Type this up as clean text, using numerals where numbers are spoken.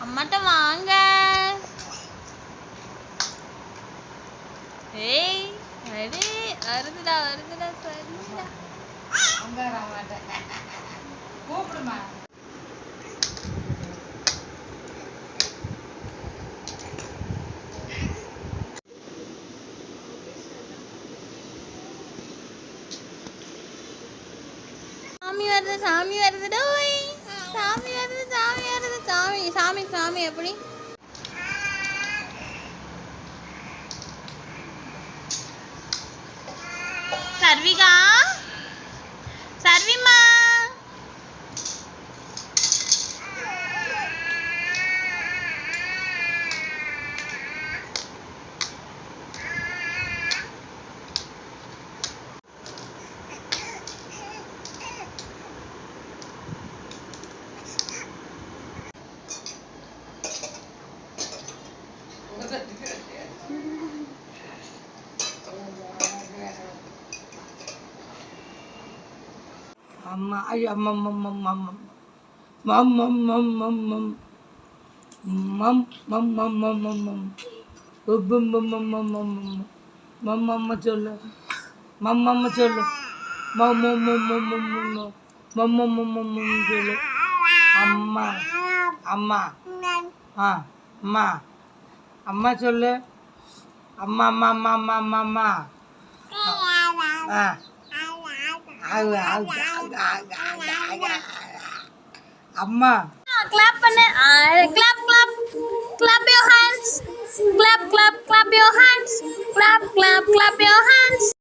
அம்மாட்ட வாங்க. ஏய் அடே வருதுடா வருதுடா சரிடா. கூப்பிடுமா. சாமி வருது சாமி வருது டோய். சாமி வருது சாமி வருது சாமி சாமி சாமி எப்படி? சர்விகா சர்விமா அம்மா ஐயோ அம்மா அம்மா அம்மா மம் மம் மம் மம் மம் மம் மம் மம் மம் மம் மம் பம் பம் மம் மம் மம் மம் மம் சொல்லு மம் மம் சொல்லு மம் மம் மம் மம் மம் மம் மம் மம் மம் மம் சொல்லு அம்மா அம்மா ஆ அம்மா அம்மா சொல்லு அம்மா அம்மா அம்மா அம்மா அம்மா அம்மா ஆ அம்மா clap பண்ணு. clap clap clap your hands. clap clap clap your hands. clap clap clap your hands.